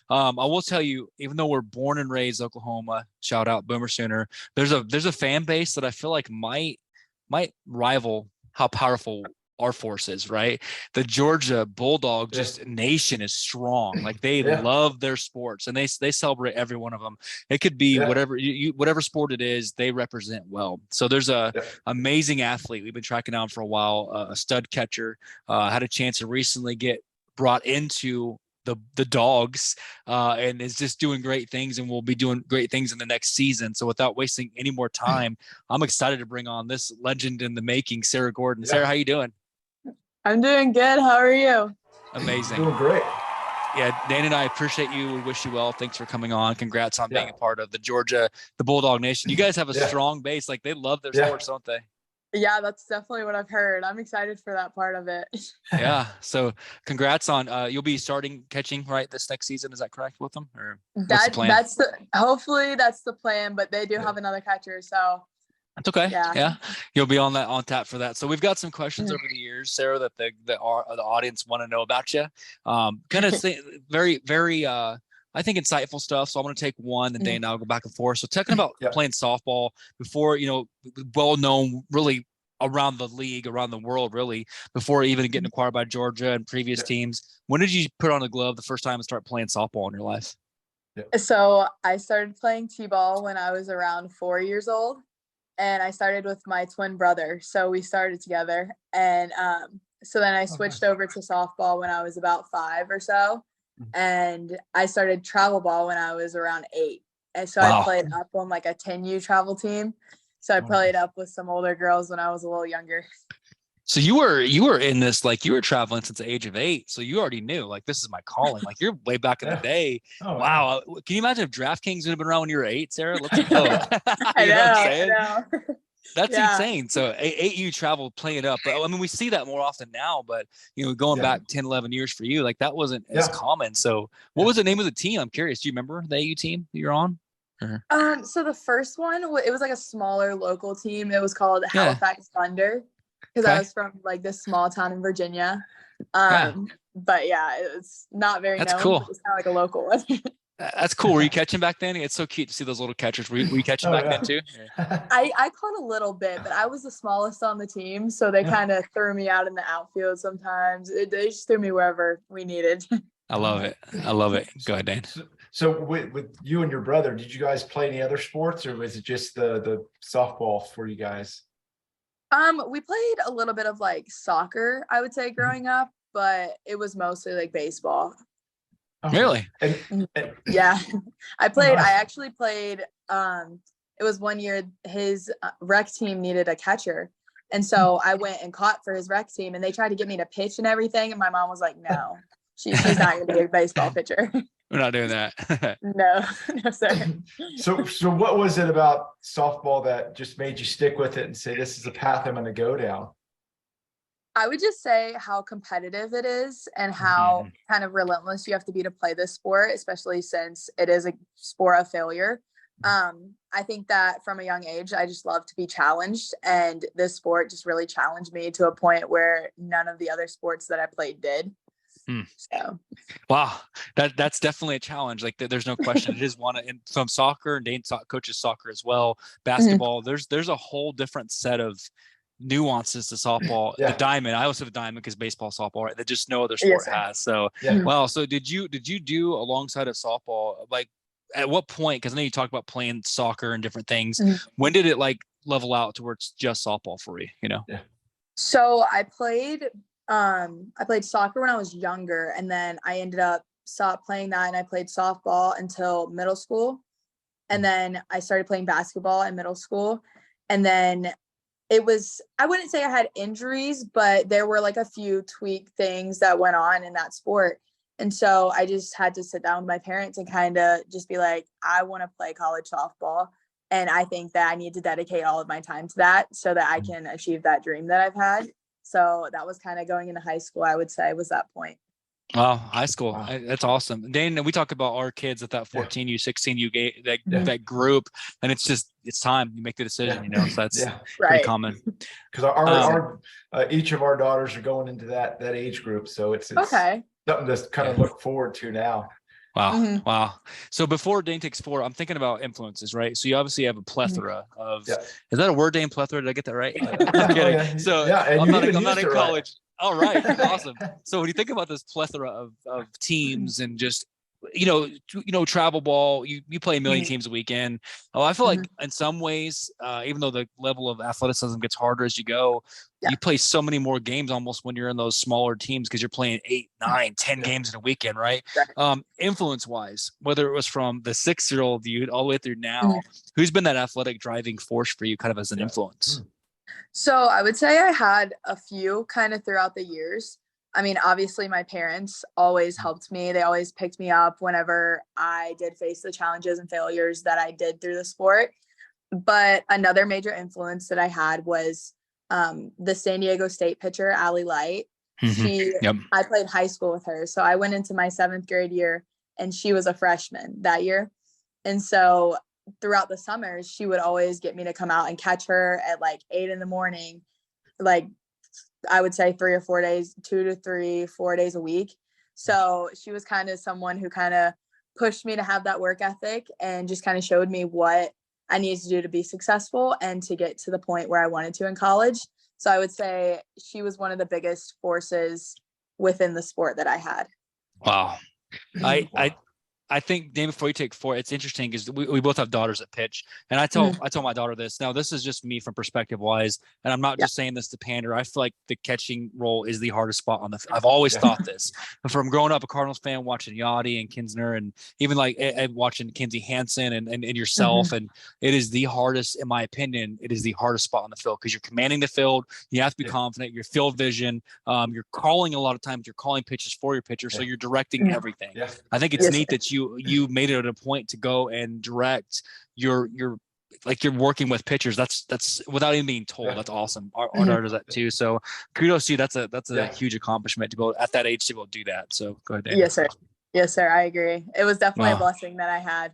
I will tell you, even though we're born and raised Oklahoma, shout out Boomer Sooner, there's a fan base that I feel like might rival how powerful our force is, right? The Georgia Bulldog just nation is strong. Like they love their sports and they celebrate every one of them. It could be whatever whatever sport it is, they represent well. So there's a amazing athlete we've been tracking down for a while, a stud catcher. Had a chance to recently get brought into the dogs and is just doing great things and will be doing great things in the next season. So without wasting any more time, I'm excited to bring on this legend in the making, Sarah Gordon. Sarah, how you doing? I'm doing good. How are you? Amazing. Doing great. Yeah, Dan and I appreciate you. We wish you well. Thanks for coming on. Congrats on being a part of the Bulldog Nation. You guys have a strong base. Like they love their sports, don't they? Yeah, that's definitely what I've heard. I'm excited for that part of it. Yeah. So congrats on you'll be starting catching right this next season. Is that correct with them? Or what's the plan? Hopefully that's the plan, but they do have another catcher, so that's okay. Yeah. You'll be on tap for that. So we've got some questions over the years, Sarah, that the audience want to know about you. Kind of very, very I think insightful stuff. So I'm going to take one, and Dan and I'll go back and forth. So talking about playing softball before, well known really around the league, around the world, really, before even getting acquired by Georgia and previous teams. When did you put on a glove the first time and start playing softball in your life? So I started playing t-ball when I was around 4 years old, and I started with my twin brother. So we started together, and so then I switched over to softball when I was about 5 or so. And I started travel ball when I was around 8. And so I played up on like a 10U travel team. So I played up with some older girls when I was a little younger. So you were in this, like you were traveling since the age of 8. So you already knew like, this is my calling. Like you're way back in the day. Oh, wow. Can you imagine if DraftKings would have been around when you were 8, Sarah? Let's go. I know. That's insane. So 8U traveled playing up. But I mean, we see that more often now, but going back 10, 11 years for you, like that wasn't as common. So what was the name of the team? I'm curious. Do you remember the 8U team that you're on? So the first one, it was like a smaller local team. It was called Halifax Thunder, because I was from like this small town in Virginia. But yeah, it's not very known. Cool. It's kind of like a local one. That's cool. Were you catching back then? It's so cute to see those little catchers. Were you catching back then too? I caught a little bit, but I was the smallest on the team, so they kind of threw me out in the outfield sometimes. They just threw me wherever we needed. I love it. Go ahead, Dan. So with you and your brother, did you guys play any other sports, or was it just the softball for you guys? We played a little bit of like soccer, I would say, growing up, but it was mostly like baseball. Really? Yeah. I actually played, it was one year his rec team needed a catcher. And so I went and caught for his rec team, and they tried to get me to pitch and everything. And my mom was like, no, she's not going to be a baseball pitcher. We're not doing that. No, sir. So what was it about softball that just made you stick with it and say, this is the path I'm going to go down? I would just say how competitive it is and how kind of relentless you have to be to play this sport, especially since it is a sport of failure. I think that from a young age, I just love to be challenged, and this sport just really challenged me to a point where none of the other sports that I played did. So, wow, that's definitely a challenge. Like there's no question. It is one from soccer, and Dane coaches soccer as well. Basketball, there's a whole different set of nuances to softball. The diamond, I also have a diamond because baseball, softball, right? That just no other sport has. So wow. So did you do alongside of softball, like at what point, because I know you talked about playing soccer and different things, when did it like level out towards just softball for you? So I played soccer when I was younger, and then I ended up stopped playing that, and I played softball until middle school, and then I started playing basketball in middle school, and then I wouldn't say I had injuries, but there were like a few tweak things that went on in that sport. And so I just had to sit down with my parents and kind of just be like, I want to play college softball. And I think that I need to dedicate all of my time to that so that I can achieve that dream that I've had. So that was kind of going into high school, I would say, was that point. Wow, high school. Wow. That's awesome. Dane, we talk about our kids at that 14U, 16U that group, and it's time you make the decision, so that's pretty common. Because our each of our daughters are going into that age group, so it's something to kind of look forward to now. Wow. Mhm. Wow. So before Dane takes 4, I'm thinking about influences, right? So you obviously have a plethora of, Yeah. is that a word, Dane? Plethora? Did I get that right? I'm Oh, kidding. yeah. So Yeah, and I'm you not, even I'm not used in it right. college. All right. Awesome. So when you think about this plethora of teams and just, travel ball, you play a million Mhm. teams a weekend. Oh, I feel Mhm. like in some ways, even though the level of athleticism gets harder as you go, Yeah. you play so many more games almost when you're in those smaller teams because you're playing 8, 9, 10 Yeah. games in a weekend, right? Right. Influence wise, whether it was from the 6-year-old you all the way through now, Mhm. who's been that athletic driving force for you kind of as an Yeah. influence? So I would say I had a few kind of throughout the years. I mean, obviously, my parents always helped me. They always picked me up whenever I did face the challenges and failures that I did through the sport. But another major influence that I had was the San Diego State pitcher, Allie Light. Yep. I played high school with her. So I went into my 7th grade year and she was a freshman that year. And so throughout the summers, she would always get me to come out and catch her at like 8 in the morning, like I would say 3 or 4 days, 2 to 3, 4 days a week. So she was kind of someone who kind of pushed me to have that work ethic and just kind of showed me what I needed to do to be successful and to get to the point where I wanted to in college. So I would say she was one of the biggest forces within the sport that I had. Wow. I, Wow. I I think, Dane, before you take 4, it's interesting because we both have daughters that pitch, and I tell my daughter this. Now, this is just me from perspective wise, and I'm not just saying this to pander. I feel like the catching role is the hardest spot on the. I've always thought this. From growing up a Cardinals fan, watching Yachty and Kinsner, and even like watching Kinsey Hansen and yourself, and it is the hardest, in my opinion. It is the hardest spot on the field because you're commanding the field. You have to be confident. Your field vision. You're calling a lot of times. You're calling pitches for your pitcher, so you're directing everything. Yeah. I think it's neat that you made it a point to go and direct your like you're working with pitchers. That's without even being told. That's awesome. Our daughter does that too. So kudos to you. That's a huge accomplishment to be able, at that age, to be able to do that. So go ahead, Dan. Yes, sir. Yes, sir. I agree. It was definitely a blessing that I had.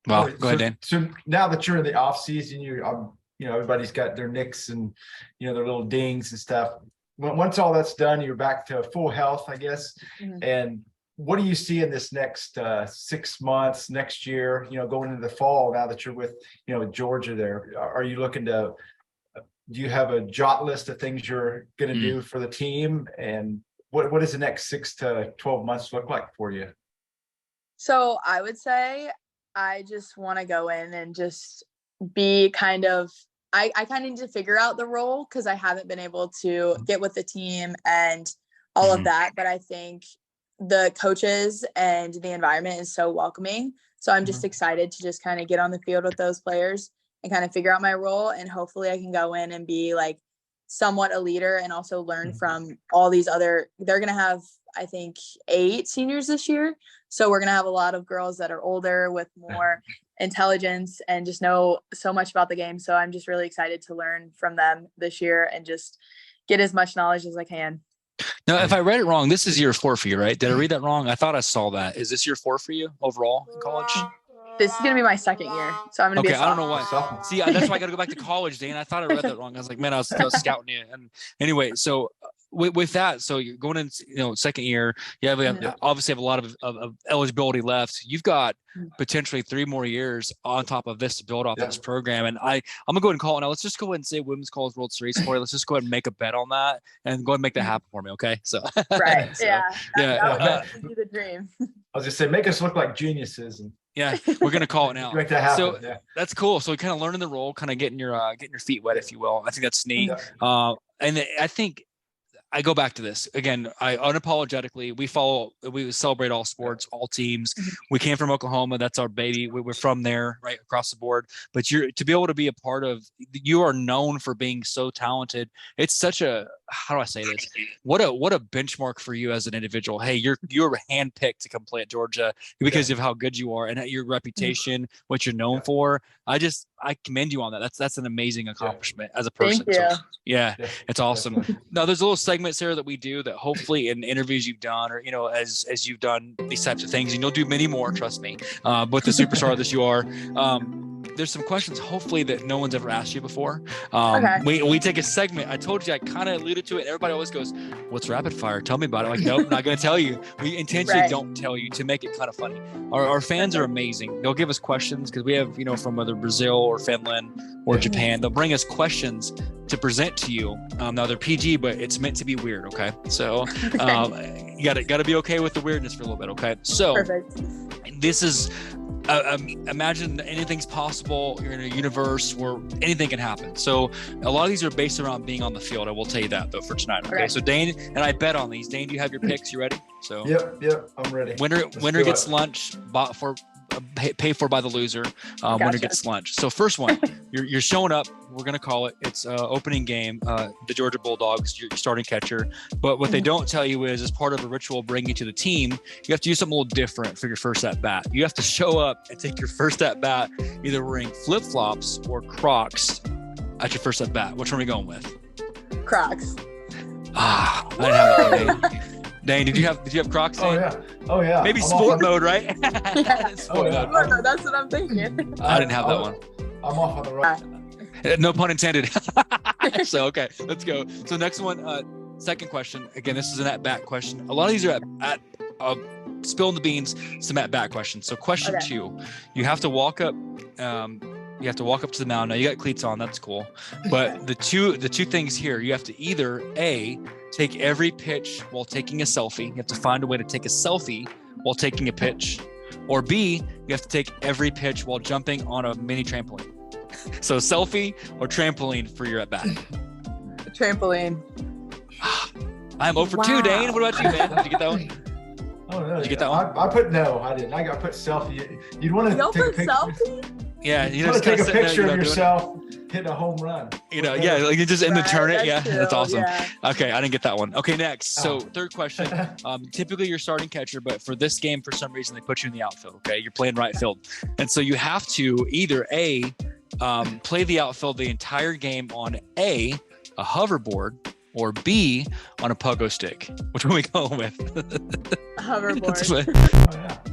Well, go ahead, Dan. So now that you're in the off season, everybody's got their nicks and their little dings and stuff. Once all that's done, you're back to full health, I guess. And what do you see in this next 6 months, next year, going into the fall, now that you're with, Georgia there? Are you looking to, do you have a jot list of things you're going to do for the team? And what does the next 6 to 12 months look like for you? So I would say I just want to go in and just be kind of, I kind of need to figure out the role because I haven't been able to get with the team and all of that. But I think the coaches and the environment is so welcoming. So I'm just excited to just kind of get on the field with those players and kind of figure out my role. And hopefully I can go in and be like somewhat a leader and also learn from all these other, they're going to have, I think, 8 seniors this year. So we're going to have a lot of girls that are older with more intelligence and just know so much about the game. So I'm just really excited to learn from them this year and just get as much knowledge as I can. Now, if I read it wrong, this is year 4 for you, right? Did I read that wrong? I thought I saw that. Is this year 4 for you overall in college? This is going to be my 2nd year. So I'm going to be a sophomore. I don't know why. See, that's why I got to go back to college, Dan. I thought I read that wrong. I was like, man, I was scouting you. And anyway, so with that, so you're going in, 2nd year, you obviously have a lot of eligibility left. You've got potentially 3 more years on top of this to build off this program. And I'm gonna go ahead and call it now. Let's just go ahead and say Women's College World Series for you. Let's just go ahead and make a bet on that and go ahead and make that happen for me. Okay. So right. so, That would be the dream. I was just saying, make us look like geniuses. And we're gonna call it now. Make that happen. So that's cool. So kind of learning the role, kind of getting your feet wet, if you will. I think that's neat. And I think I go back to this again. I unapologetically, we celebrate all sports, all teams. We came from Oklahoma. That's our baby. We're from there, right across the board. But to be able to be a part of, you are known for being so talented. It's such a, how do I say this? What a benchmark for you as an individual. Hey, you're handpicked to come play at Georgia because of how good you are and your reputation, what you're known for. I commend you on that. That's an amazing accomplishment as a person. Thank you. So, it's awesome. Now there's a little segments here that we do that hopefully in interviews you've done, or as you've done these types of things, and you'll do many more, trust me, with the superstar that you are. there's some questions hopefully that no one's ever asked you before. Okay. We take a segment. I told you, I kind of alluded to it. Everybody always goes, "What's rapid fire? Tell me about it." I'm like, nope, not going to tell you. We intentionally Right. don't tell you to make it kind of funny. Our fans are amazing. They'll give us questions because we have, from whether Brazil or Finland or Japan, they'll bring us questions to present to you. Now they're PG, but it's meant to be weird. Okay. So you got to be okay with the weirdness for a little bit. Okay. So Perfect. this is, imagine anything's possible. You're in a universe where anything can happen. So a lot of these are based around being on the field. I will tell you that though for tonight. Okay. So Dane and I bet on these. Dane, do you have your picks? You ready? So Yep, I'm ready. Winner gets lunch bought for paid for by the loser. Gotcha. Winner gets lunch. So first one, you're showing up. We're gonna call it. It's opening game. The Georgia Bulldogs. You're starting catcher. But what they don't tell you is, as part of a ritual bringing you to the team, you have to do something a little different for your first at bat. You have to show up and take your first at bat either wearing flip flops or Crocs at your first at bat. Which one are we going with? Crocs. I didn't have that one. Dane, did you have Crocs? Dane? Oh yeah. Maybe sport mode, right? Sport mode. No, that's what I'm thinking. I didn't have that one. I'm off on the right. No pun intended. So, okay, let's go. So next one, second question. Again, this is an at-bat question. A lot of these are at spilling the beans, some at-bat questions. So question 2, you have to walk up. You have to walk up to the mound. Now you got cleats on. That's cool. But the two things here, you have to either A, take every pitch while taking a selfie. You have to find a way to take a selfie while taking a pitch. Or B, you have to take every pitch while jumping on a mini trampoline. So selfie or trampoline for your at bat. Trampoline. I'm 0 for 2, Dane. What about you, man? Did you get that one? Oh no. Did you get that one? I put no. I didn't. I got put selfie. You'd want to take a picture. Selfie? Yeah, you want to take a picture of yourself hitting a home run. Yeah, like you just in the turn it. Yeah, that's awesome. Yeah. Okay, I didn't get that one. Okay, next. So third question. Typically you're starting catcher, but for this game, for some reason, they put you in the outfield. Okay, you're playing right field, and so you have to either A, play the outfield the entire game on a hoverboard, or B, on a pogo stick. Which one are we going with? Hoverboard.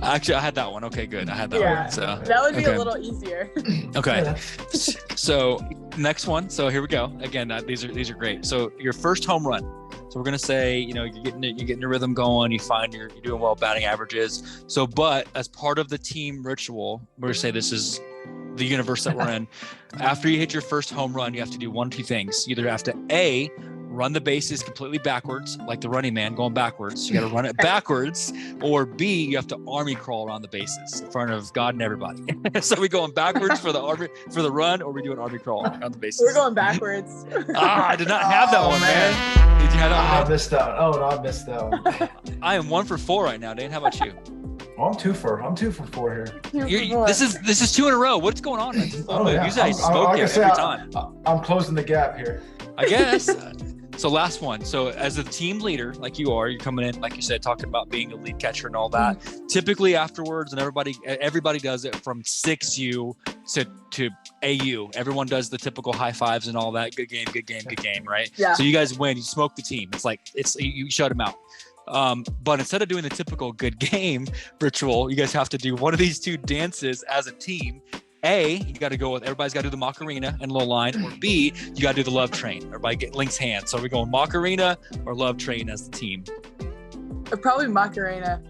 Actually, I had that one. Okay, good. I had that one. So that would be a little easier. Okay. So next one. So here we go. Again, these are great. So your first home run. So we're gonna say, you're getting your rhythm going. You find you're doing well, batting averages. So, but as part of the team ritual, we're gonna say this is the universe that we're in. After you hit your first home run, you have to do one of two things. You either have to A, run the bases completely backwards, like the running man going backwards. You got to run it backwards. Or B, you have to army crawl around the bases in front of God and everybody. So we going backwards for the run, or we do an army crawl around the bases? We're going backwards. I did not have that one, man. Did you have that one? I missed that one. Oh, no, I missed that one. I am 1 for 4 right now, Dane. How about you? Well, I'm 2 for 4 here. This is 2 in a row. What's going on? Yeah. Usually I smoke you every time. I'm closing the gap here. I guess. So last one. So as a team leader, like you're coming in, like you said, talking about being a lead catcher and all that. Typically afterwards, and everybody does it from 6U to AU. Everyone does the typical high fives and all that. Good game, right? Yeah. So you guys win. You smoke the team. It's you shut them out. But instead of doing the typical good game ritual, you guys have to do one of these two dances as a team. A, you got to go with, everybody's got to do the Macarena and a little line. Or B, you got to do the love train. Everybody links hands. So are we going Macarena or love train as the team? Probably Macarena.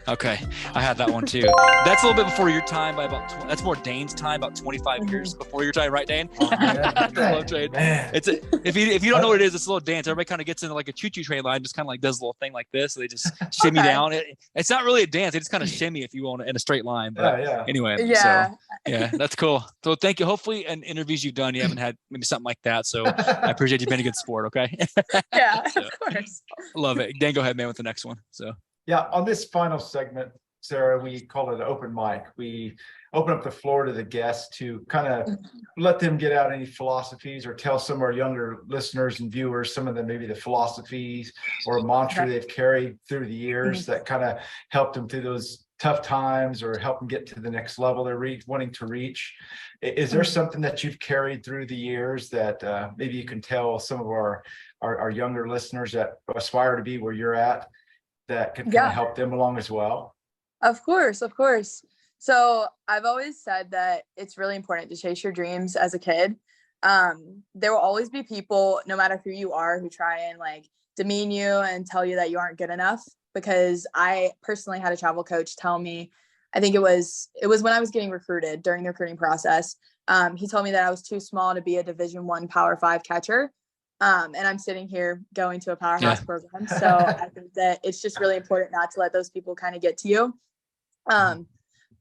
Okay, I had that one too. That's a little bit before your time by about. That's more Dane's time, about 25 years before your time, right, Dane? Oh, man. Love train. It's if you don't know what it is, it's a little dance. Everybody kind of gets into like a choo-choo train line, just kind of like does a little thing like this. So they just shimmy down. It's not really a dance. They just kind of shimmy, if you will, in a straight line. But anyway, so that's cool. So thank you. Hopefully, in interviews you've done, you haven't had maybe something like that. So I appreciate you being a good sport. Okay. Yeah, So, of course. love it. Dan, go ahead, man, with the next one. So. Yeah, on this final segment, Sarah, we call it an open mic. We open up the floor to the guests to kind of let them get out any philosophies, or tell some of our younger listeners and viewers some of them, maybe the philosophies or a mantra they've carried through the years that kind of helped them through those tough times, or help them get to the next level they're wanting to reach. Is there something that you've carried through the years that maybe you can tell some of our younger listeners that aspire to be where you're at, that could kind of help them along as well? Of course. So I've always said that it's really important to chase your dreams as a kid. There will always be people, no matter who you are, who try and like demean you and tell you that you aren't good enough. Because I personally had a travel coach tell me, I think it was when I was getting recruited during the recruiting process. He told me that I was too small to be a Division I Power 5 catcher. And I'm sitting here going to a powerhouse program. So I think that it's just really important not to let those people kind of get to you.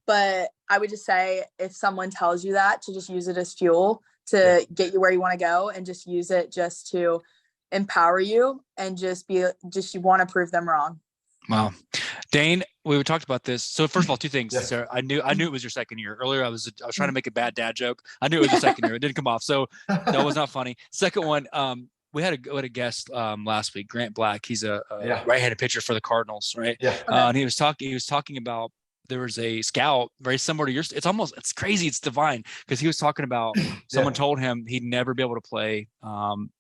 But I would just say if someone tells you that, to just use it as fuel to get you where you want to go, and just use it just to empower you, and you want to prove them wrong. Wow. Dane, we talked about this. So first of all, two things, Yes. Sarah. I knew it was your second year. Earlier, I was trying to make a bad dad joke. I knew it was your second year. It didn't come off. So that was not funny. Second one, we had a guest last week, Grant Black. He's a right-handed pitcher for the Cardinals, right? Yeah. And he was talking about, there was a scout very similar to yours. It's crazy. It's divine, because he was talking about someone told him he'd never be able to play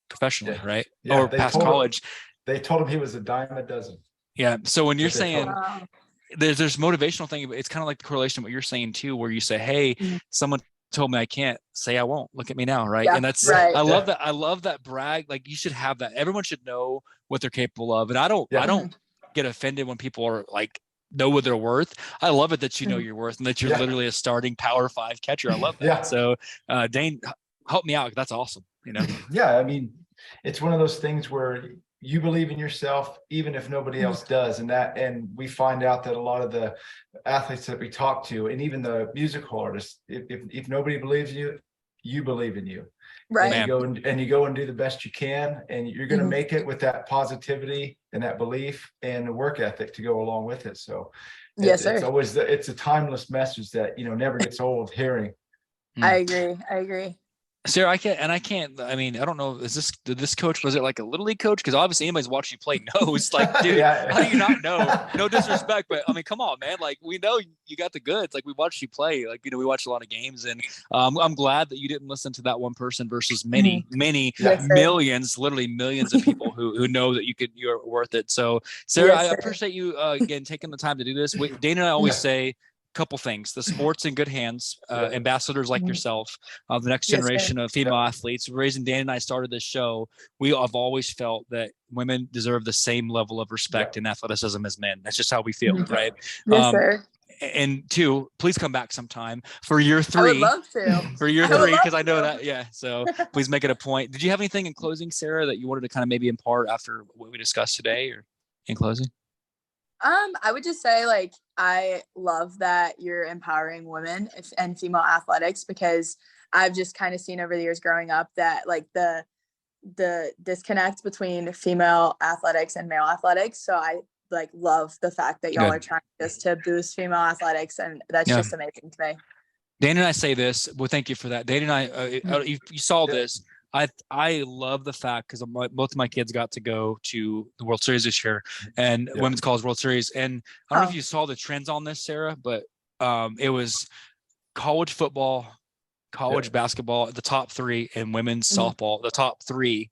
professionally, right? Yeah, or past college. They told him he was a dime a dozen. Yeah. So when you're saying Wow. there's motivational thing, it's kind of like the correlation of what you're saying too, where you say, hey, someone told me I can't, say I won't. Look at me now, right? Yeah, and that's right. I love that. I love that brag. Like, you should have that. Everyone should know what they're capable of. And I don't get offended when people are like, know what they're worth. I love it that you know your worth, and that you're literally a starting Power 5 catcher. I love that. Yeah. So Dane, help me out. That's awesome. You know? Yeah. I mean, it's one of those things where you believe in yourself, even if nobody else does. And we find out that a lot of the athletes that we talk to, and even the musical artists, if nobody believes in you, you believe in you. Right. And you go and do the best you can, and you're going to make it with that positivity and that belief and the work ethic to go along with it. So yes, sir. It's always it's a timeless message that, never gets old hearing. I agree. Sarah, I don't know. Did this coach, was it like a little league coach? Because obviously anybody's watched you play knows, like, dude, how do you not know? No disrespect, but I mean, come on, man. Like, we know you got the goods. Like, we watched you play. Like, we watched a lot of games, and I'm glad that you didn't listen to that one person versus many millions, literally millions of people who know that you're worth it. So, Sarah, I appreciate you again taking the time to do this. Dana and I always say, couple things: the sport's in good hands, ambassadors like yourself, the next generation of female athletes. The reason Dan and I started this show, we have always felt that women deserve the same level of respect and athleticism as men. That's just how we feel, right? Yes, sir. And two, please come back sometime for year 3. I would love to. For year 3, because I know that. Yeah. So please make it a point. Did you have anything in closing, Sarah, that you wanted to kind of maybe impart after what we discussed today, or in closing? I would just say, like, I love that you're empowering women and female athletics, because I've just kind of seen over the years growing up that, like, the disconnect between female athletics and male athletics. So I love the fact that y'all are trying just to boost female athlets, and that's just amazing to me. Dana and I say this. Well, thank you for that. Dana and I, you saw this. I love the fact, because both of my kids got to go to the World Series this year, and Women's College World Series. And I don't know if you saw the trends on this, Sarah, but it was college football, college basketball, the top 3, and women's softball, the top 3,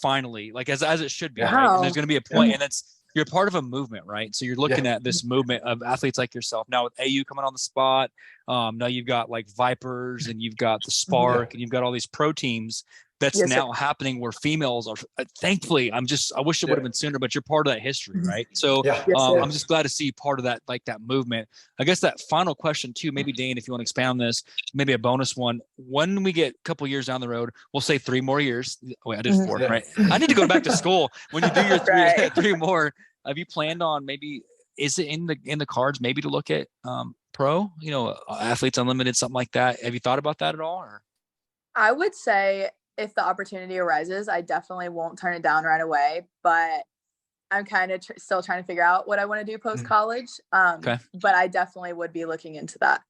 finally, like as it should be. Right? And there's going to be a point, and you're part of a movement, right? So you're looking at this movement of athletes like yourself. Now with AU coming on the spot, now you've got like Vipers, and you've got the Spark, and you've got all these pro teams that's now happening, where females are, thankfully, I wish it would have been sooner, but you're part of that history, right? So I'm just glad to see part of that, like that movement. I guess that final question too, maybe Dane, if you want to expand on this, maybe a bonus one. When we get a couple years down the road, we'll say 3 more years. Wait, I did 4, right? I need to go back to school. When you do your 3 more, have you planned on, maybe, is it in the cards maybe to look at pro, Athletes Unlimited, something like that? Have you thought about that at all? Or? I would say, if the opportunity arises, I definitely won't turn it down right away, but I'm kind of still trying to figure out what I want to do post-college. But I definitely would be looking into that.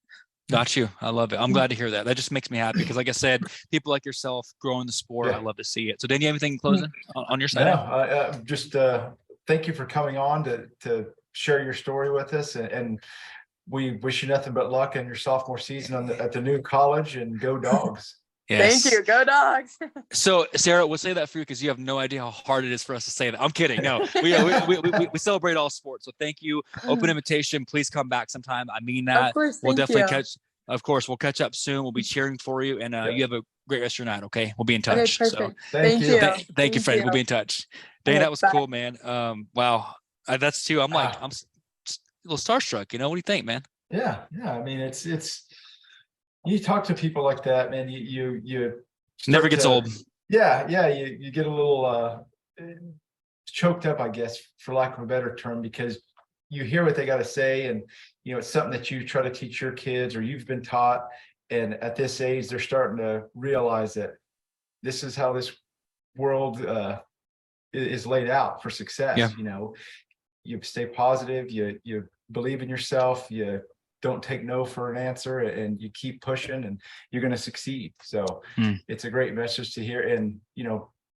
Got you. I love it. I'm glad to hear that. That just makes me happy, because like I said, people like yourself growing the sport, I love to see it. So Dan, you have anything in closing on your side? No, just thank you for coming on to share your story with us, and we wish you nothing but luck in your sophomore season at the new college, and go Dogs. Yes. Thank you. Go Dogs. So Sarah, we'll say that for you because you have no idea how hard it is for us to say that. I'm kidding. No, we celebrate all sports. So thank you. Open invitation. Please come back sometime. I mean that. Of course. We'll Thank definitely you. catch. Of course, we'll catch up soon. We'll be cheering for you, and you have a great rest of your night. Okay, we'll be in Okay, touch. perfect. So Thank you. thank you, friend. We'll be in touch. Dane, Okay, that was bye. cool, man. Wow, that's too. I'm like, I'm a little starstruck. You know, what do you think, man? Yeah. I mean, it's you talk to people like that, man. You Never gets old. Yeah. You get a little choked up, I guess, for lack of a better term, because you hear what they got to say, and it's something that you try to teach your kids or you've been taught. And at this age, they're starting to realize that this is how this world is laid out for success. Yeah. You stay positive, you believe in yourself, you don't take no for an answer, and you keep pushing, and you're going to succeed. So it's a great message to hear. And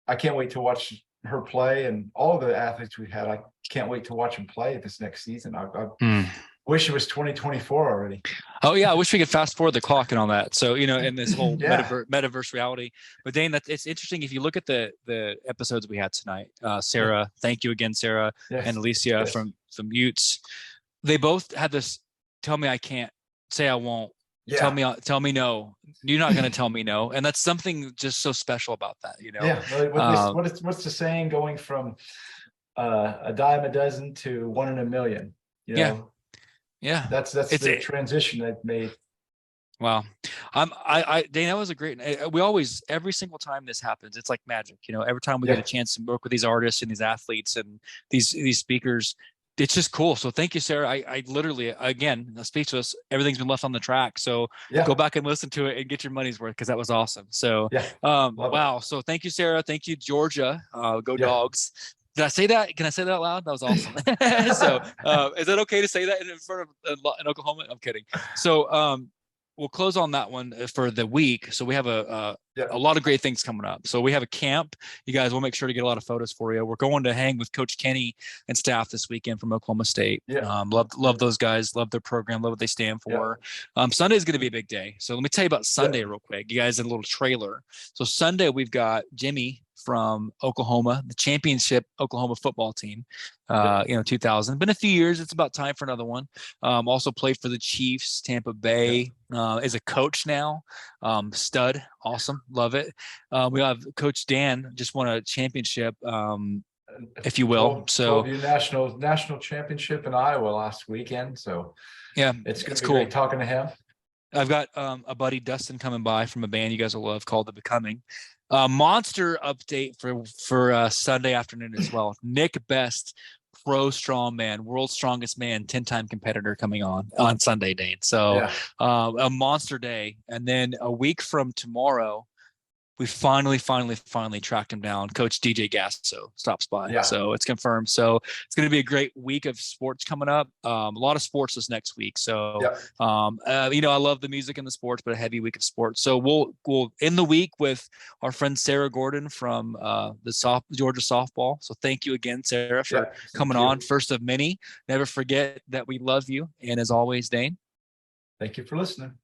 I can't wait to watch her play, and all the athletes we've had. I can't wait to watch them play this next season. I wish it was 2024 already. Oh yeah, I wish we could fast forward the clock and all that. So in this whole metaverse reality. But Dane, it's interesting if you look at the episodes we had tonight. Sarah, thank you again, Sarah, and Alicia from Utes. They both had this: tell me I can't, say I won't. Yeah. Tell me no. You're not going to tell me no, and that's something just so special about that. Yeah. What's the saying? Going from a dime a dozen to one in a million. Yeah. That's the transition I've made. Wow. Dane, that was a great, we always, every single time this happens, it's like magic, every time we get a chance to work with these artists and these athletes and these speakers, it's just cool. So thank you, Sarah. I literally, again, speechless, everything's been left on the track. So go back and listen to it and get your money's worth, because that was awesome. So, wow. So thank you, Sarah. Thank you, Georgia. Go Dogs. Did I say that? Can I say that out loud? That was awesome. So is it okay to say that in front of in Oklahoma? I'm kidding. So we'll close on that one for the week. So we have a lot of great things coming up. So we have a camp. You guys, we'll make sure to get a lot of photos for you. We're going to hang with Coach Kenny and staff this weekend from Oklahoma State. Love those guys. Love their program. Love what they stand for. Sunday is going to be a big day. So let me tell you about Sunday real quick. You guys, a little trailer. So Sunday we've got Jimmy from Oklahoma, the championship Oklahoma football team, 2000. Been a few years. It's about time for another one. Also played for the Chiefs, Tampa Bay, is a coach now. Stud. Awesome. Love it. We have Coach Dan, just won a championship, if you will. So national championship in Iowa last weekend. So it's cool great talking to him. I've got a buddy, Dustin, coming by from a band you guys will love called The Becoming. Monster update for Sunday afternoon as well. Nick Best, pro strongman, world's strongest man, 10-time competitor, coming on Sunday, Dane. So a monster day. And then a week from tomorrow, we finally tracked him down. Coach DJ Gasso stops by. So it's confirmed. So it's going to be a great week of sports coming up. A lot of sports this next week. So, I love the music and the sports, but a heavy week of sports. So we'll end the week with our friend Sarah Gordon from the Georgia softball. So thank you again, Sarah, for coming on. First of many. Never forget that we love you. And as always, Dane, thank you for listening.